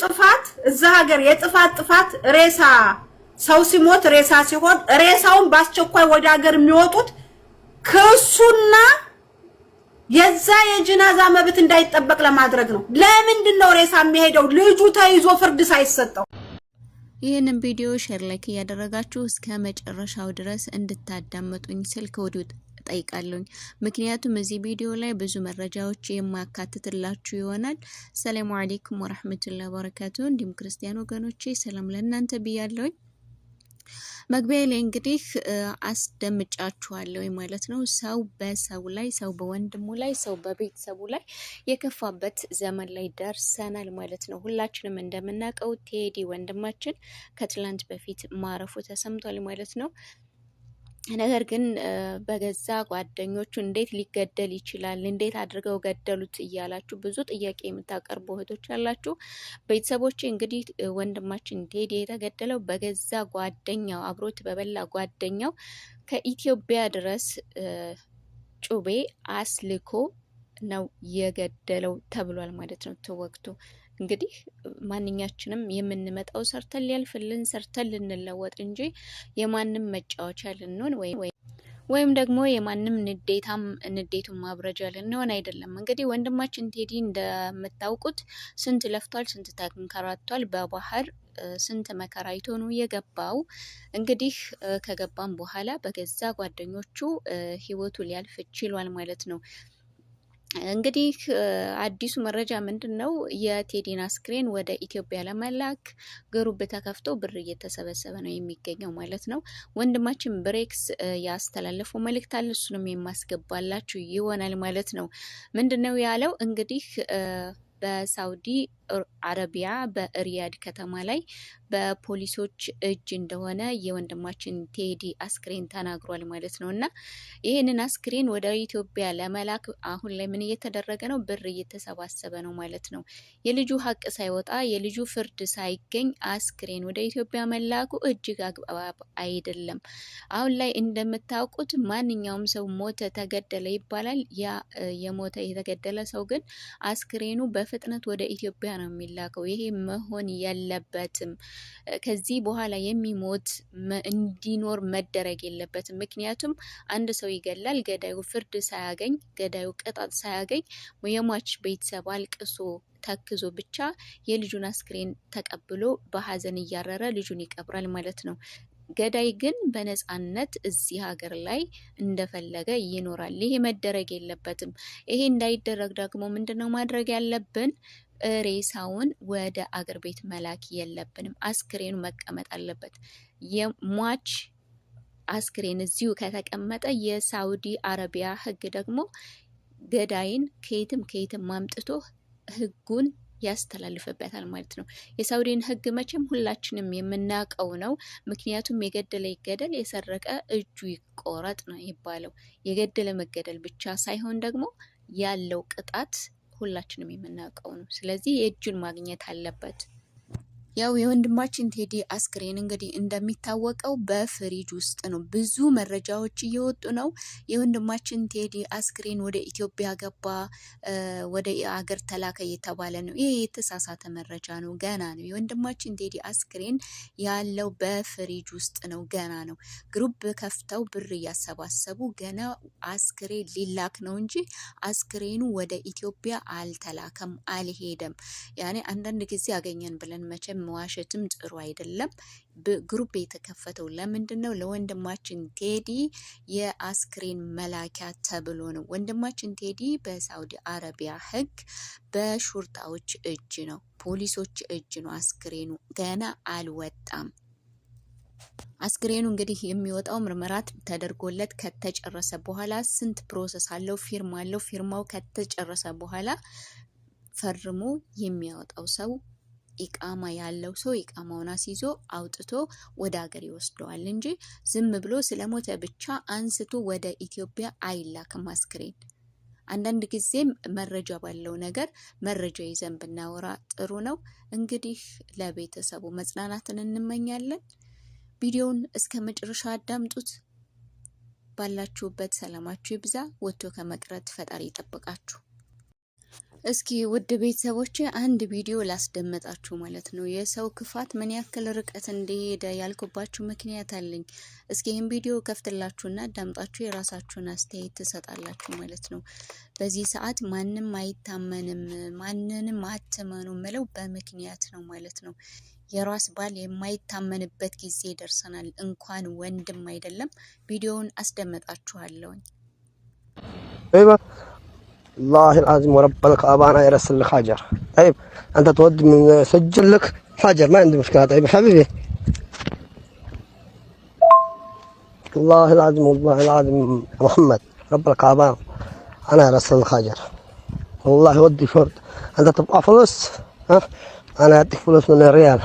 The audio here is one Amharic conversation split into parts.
ጥፋት እዛ ሀገር የጥፋት ሬሳ ሰው ሲሞት ሬሳ ሲሆን ሬሳውን ባስቸኳይ ወደ ሀገር የሚወጡት ክሱና የዛ የጅናዛ መብት እንዳይጠበቅ ለማድረግ ነው። ለምንድን ነው ሬሳ የሚሄደው ልጁ ተይዞ ፍርድ ሳይሰጠው? ይህንን ቪዲዮ ሼር ላይክ ያደረጋችሁ እስከ መጨረሻው ድረስ እንድታዳምጡኝ ስል ከወዲሁ ጠይቃለሁኝ። ምክንያቱም እዚህ ቪዲዮ ላይ ብዙ መረጃዎች የማካትትላችሁ ይሆናል። ሰላም አለይኩም ወራህመቱላሂ ወበረካቱ። እንዲሁም ክርስቲያን ወገኖቼ ሰላም ለእናንተ ብያለሁኝ። መግቢያ ላይ እንግዲህ አስደምጫችኋለሁ ማለት ነው። ሰው በሰው ላይ፣ ሰው በወንድሙ ላይ፣ ሰው በቤተሰቡ ላይ የከፋበት ዘመን ላይ ደርሰናል ማለት ነው። ሁላችንም እንደምናውቀው ቴዲ ወንድማችን ከትላንት በፊት ማረፉ ተሰምቷል ማለት ነው። ነገር ግን በገዛ ጓደኞቹ እንዴት ሊገደል ይችላል? እንዴት አድርገው ገደሉት እያላችሁ ብዙ ጥያቄ የምታቀርቡ እህቶች አላችሁ። ቤተሰቦቼ እንግዲህ ወንድማችን ቴዲ የተገደለው በገዛ ጓደኛው፣ አብሮት በበላ ጓደኛው ከኢትዮጵያ ድረስ ጩቤ አስልኮ ነው የገደለው ተብሏል ማለት ነው። ተወግቶ እንግዲህ ማንኛችንም የምንመጣው ሰርተን ሊያልፍልን ሰርተን ልንለወጥ እንጂ የማንም መጫወቻ ልንሆን ወይም ደግሞ የማንም ንዴቱን ማብረጃ ልንሆን አይደለም። እንግዲህ ወንድማችን ቴዲ እንደምታውቁት ስንት ለፍቷል፣ ስንት ተንከራቷል። በባህር ስንት መከራ አይቶ ነው የገባው። እንግዲህ ከገባም በኋላ በገዛ ጓደኞቹ ህይወቱ ሊያልፍ ችሏል ማለት ነው። እንግዲህ አዲሱ መረጃ ምንድነው? የቴዲን አስክሬን ወደ ኢትዮጵያ ለመላክ ግሩፕ ተከፍቶ ብር እየተሰበሰበ ነው የሚገኘው ማለት ነው። ወንድማችን ብሬክስ ያስተላለፈው መልእክት አለ፣ እሱንም የማስገባላችሁ ይሆናል ማለት ነው። ምንድነው ያለው? እንግዲህ በሳውዲ አረቢያ በሪያድ ከተማ ላይ በፖሊሶች እጅ እንደሆነ የወንድማችን ቴዲ አስክሬን ተናግሯል ማለት ነው። እና ይህንን አስክሬን ወደ ኢትዮጵያ ለመላክ አሁን ላይ ምን እየተደረገ ነው? ብር እየተሰባሰበ ነው ማለት ነው። የልጁ ሀቅ ሳይወጣ የልጁ ፍርድ ሳይገኝ አስክሬን ወደ ኢትዮጵያ መላኩ እጅግ አግባብ አይደለም። አሁን ላይ እንደምታውቁት ማንኛውም ሰው ሞተ፣ ተገደለ ይባላል። ያ የሞተ የተገደለ ሰው ግን አስክሬኑ በፍጥነት ወደ ኢትዮጵያ ነው የሚላከው። ይሄ መሆን የለበትም። ከዚህ በኋላ የሚሞት እንዲኖር መደረግ የለበትም። ምክንያቱም አንድ ሰው ይገላል፣ ገዳዩ ፍርድ ሳያገኝ፣ ገዳዩ ቅጣት ሳያገኝ የሟች ቤተሰብ አልቅሶ ተክዞ ብቻ የልጁን አስክሬን ተቀብሎ በሀዘን እያረረ ልጁን ይቀብራል ማለት ነው። ገዳይ ግን በነፃነት እዚህ ሀገር ላይ እንደፈለገ ይኖራል። ይሄ መደረግ የለበትም። ይሄ እንዳይደረግ ደግሞ ምንድነው ማድረግ ያለብን? ሬሳውን ወደ አገር ቤት መላክ የለብንም። አስክሬኑ መቀመጥ አለበት። የሟች አስክሬን እዚሁ ከተቀመጠ የሳውዲ አረቢያ ሕግ ደግሞ ገዳይን ከየትም ማምጥቶ ሕጉን ያስተላልፍበታል ማለት ነው። የሳውዲን ሕግ መቼም ሁላችንም የምናውቀው ነው። ምክንያቱም የገደለ ይገደል፣ የሰረቀ እጁ ይቆረጥ ነው የሚባለው። የገደለ መገደል ብቻ ሳይሆን ደግሞ ያለው ቅጣት ሁላችንም የምናውቀው ነው። ስለዚህ የእጁን ማግኘት አለበት። ያው የወንድማችን ቴዲ አስክሬን እንግዲህ እንደሚታወቀው በፍሪጅ ውስጥ ነው። ብዙ መረጃዎች እየወጡ ነው። የወንድማችን ቴዲ አስክሬን ወደ ኢትዮጵያ ገባ፣ ወደ አገር ተላከ እየተባለ ነው። ይሄ የተሳሳተ መረጃ ነው። ገና ነው። የወንድማችን ቴዲ አስክሬን ያለው በፍሪጅ ውስጥ ነው። ገና ነው። ግሩፕ ከፍተው ብር እያሰባሰቡ ገና አስክሬን ሊላክ ነው እንጂ አስክሬኑ ወደ ኢትዮጵያ አልተላከም፣ አልሄደም። ያኔ አንዳንድ ጊዜ አገኘን ብለን መቼም መዋሸትም ጥሩ አይደለም። ግሩፕ የተከፈተው ለምንድን ነው? ለወንድማችን ቴዲ የአስክሬን መላኪያ ተብሎ ነው። ወንድማችን ቴዲ በሳውዲ አረቢያ ሕግ በሹርጣዎች እጅ ነው፣ ፖሊሶች እጅ ነው። አስክሬኑ ገና አልወጣም። አስክሬኑ እንግዲህ የሚወጣው ምርመራት ተደርጎለት ከተጨረሰ በኋላ ስንት ፕሮሰስ አለው፣ ፊርማ አለው። ፊርማው ከተጨረሰ በኋላ ፈርሞ የሚያወጣው ሰው ኢቃማ ያለው ሰው ኢቃማውን አስይዞ አውጥቶ ወደ ሀገር ይወስደዋል እንጂ ዝም ብሎ ስለሞተ ብቻ አንስቶ ወደ ኢትዮጵያ አይላክም አስክሬን። አንዳንድ ጊዜም መረጃ ባለው ነገር መረጃ ይዘን ብናወራ ጥሩ ነው። እንግዲህ ለቤተሰቡ መጽናናትን እንመኛለን። ቪዲዮውን እስከ መጨረሻ አዳምጡት። ባላችሁበት ሰላማችሁ ይብዛ። ወጥቶ ከመቅረት ፈጣሪ ይጠብቃችሁ። እስኪ ውድ ቤተሰቦቼ አንድ ቪዲዮ ላስደመጣችሁ ማለት ነው። የሰው ክፋት ምን ያክል ርቀት እንደሄደ ያልኩባችሁ ምክንያት አለኝ። እስኪ ይህን ቪዲዮ ከፍትላችሁና አዳምጣችሁ የራሳችሁን አስተያየት ትሰጣላችሁ ማለት ነው። በዚህ ሰዓት ማንም አይታመንም፣ ማንንም አትመኑ ምለው በምክንያት ነው ማለት ነው። የራስ ባል የማይታመንበት ጊዜ ደርሰናል። እንኳን ወንድም አይደለም። ቪዲዮውን አስደመጣችኋለሁ። الله العظيم ورب الكعبة أنا أرسل لك حجر. طيب أنت تودي من سجل لك حجر ما عندي مشكلة. طيب حبيبي الله العظيم والله العظيم محمد رب الكعبة أنا أرسل لك حجر. والله ودي شرط. أنت تبغى فلوس ها أنا أعطيك فلوس من الريال.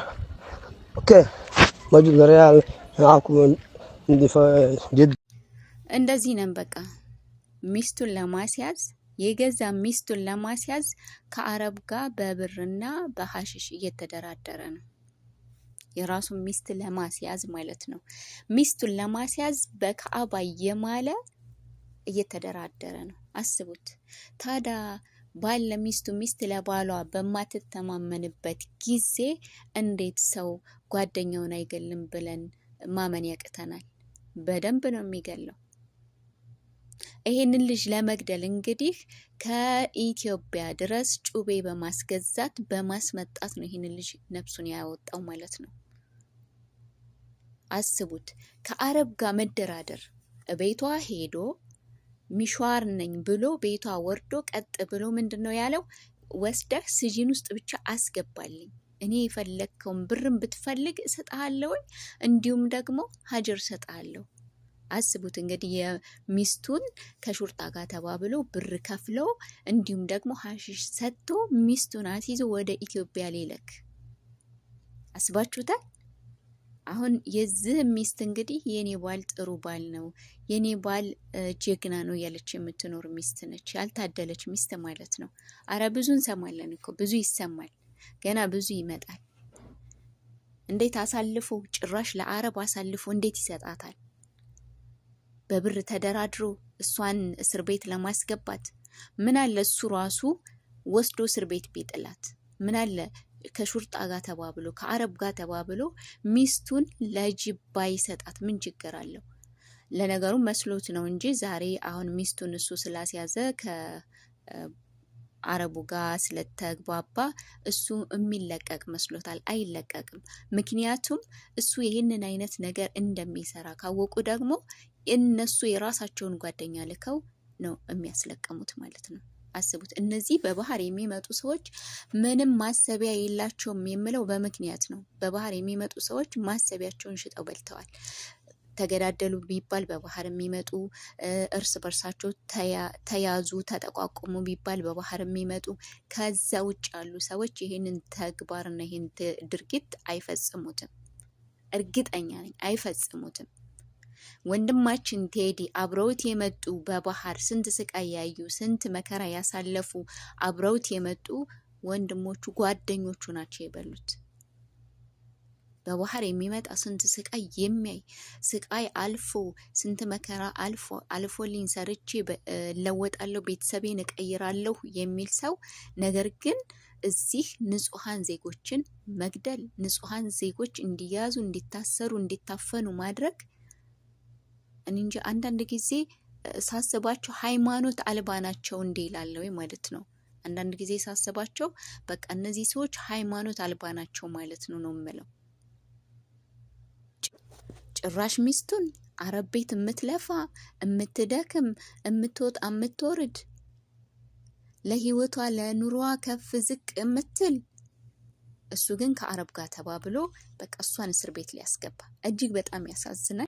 أوكي موجود الريال معاكم عندي في جد. እንደዚህ ነን በቃ ሚስቱን ለማስያዝ የገዛ ሚስቱን ለማስያዝ ከአረብ ጋር በብርና በሐሽሽ እየተደራደረ ነው። የራሱን ሚስት ለማስያዝ ማለት ነው። ሚስቱን ለማስያዝ በካዕባ የማለ እየተደራደረ ነው። አስቡት ታዲያ ባል ለሚስቱ ሚስት ለባሏ በማትተማመንበት ጊዜ እንዴት ሰው ጓደኛውን አይገልም ብለን ማመን ያቅተናል? በደንብ ነው የሚገለው። ይሄንን ልጅ ለመግደል እንግዲህ ከኢትዮጵያ ድረስ ጩቤ በማስገዛት በማስመጣት ነው ይሄንን ልጅ ነፍሱን ያወጣው ማለት ነው። አስቡት ከአረብ ጋር መደራደር፣ ቤቷ ሄዶ ሚሽዋር ነኝ ብሎ ቤቷ ወርዶ ቀጥ ብሎ ምንድነው ያለው? ወስደህ ስጂን ውስጥ ብቻ አስገባልኝ፣ እኔ የፈለከውን ብርም ብትፈልግ እሰጥሃለሁ፣ እንዲሁም ደግሞ ሀጀር እሰጥሃለሁ። አስቡት እንግዲህ የሚስቱን ከሹርጣ ጋር ተባብሎ ብር ከፍሎ እንዲሁም ደግሞ ሐሺሽ ሰጥቶ ሚስቱን አስይዞ ወደ ኢትዮጵያ ሊልክ አስባችሁታል? አሁን የዚህ ሚስት እንግዲህ የኔ ባል ጥሩ ባል ነው፣ የኔ ባል ጀግና ነው ያለች የምትኖር ሚስት ነች። ያልታደለች ሚስት ማለት ነው። አረ ብዙ እንሰማለን እኮ ብዙ ይሰማል፣ ገና ብዙ ይመጣል። እንዴት አሳልፎ ጭራሽ ለአረብ አሳልፎ እንዴት ይሰጣታል? በብር ተደራድሮ እሷን እስር ቤት ለማስገባት ምን አለ እሱ ራሱ ወስዶ እስር ቤት ቢጥላት፣ ምን አለ ከሹርጣ ጋር ተባብሎ ከአረብ ጋር ተባብሎ ሚስቱን ለጅባ ይሰጣት፣ ምን ችግር አለው? ለነገሩ መስሎት ነው እንጂ ዛሬ አሁን ሚስቱን እሱ ስላስያዘ ከአረቡ ጋር ስለተግባባ እሱ የሚለቀቅ መስሎታል። አይለቀቅም። ምክንያቱም እሱ ይህንን አይነት ነገር እንደሚሰራ ካወቁ ደግሞ እነሱ የራሳቸውን ጓደኛ ልከው ነው የሚያስለቀሙት ማለት ነው። አስቡት። እነዚህ በባህር የሚመጡ ሰዎች ምንም ማሰቢያ የላቸውም የምለው በምክንያት ነው። በባህር የሚመጡ ሰዎች ማሰቢያቸውን ሽጠው በልተዋል። ተገዳደሉ ቢባል በባህር የሚመጡ፣ እርስ በርሳቸው ተያዙ ተጠቋቁሙ ቢባል በባህር የሚመጡ፣ ከዛ ውጭ ያሉ ሰዎች ይህንን ተግባርና ይህን ድርጊት አይፈጽሙትም። እርግጠኛ ነኝ አይፈጽሙትም። ወንድማችን ቴዲ አብረውት የመጡ በባህር ስንት ስቃይ ያዩ ስንት መከራ ያሳለፉ አብረውት የመጡ ወንድሞቹ ጓደኞቹ ናቸው የበሉት። በባህር የሚመጣ ስንት ስቃይ የሚያይ ስቃይ አልፎ ስንት መከራ አልፎልኝ ሰርቼ ለወጣለሁ ቤተሰቤን እቀይራለሁ የሚል ሰው ነገር ግን እዚህ ንጹሃን ዜጎችን መግደል፣ ንጹሃን ዜጎች እንዲያዙ እንዲታሰሩ እንዲታፈኑ ማድረግ እንጂ አንዳንድ ጊዜ ሳስባቸው ሃይማኖት አልባ ናቸው እንደ ይላለው ማለት ነው። አንዳንድ ጊዜ ሳስባቸው በቃ እነዚህ ሰዎች ሃይማኖት አልባ ናቸው ማለት ነው የምለው። ጭራሽ ሚስቱን አረብ ቤት የምትለፋ የምትደክም የምትወጣ የምትወርድ ለህይወቷ ለኑሮዋ ከፍ ዝቅ የምትል እሱ ግን ከአረብ ጋር ተባብሎ በቃ እሷን እስር ቤት ሊያስገባ እጅግ በጣም ያሳዝናል።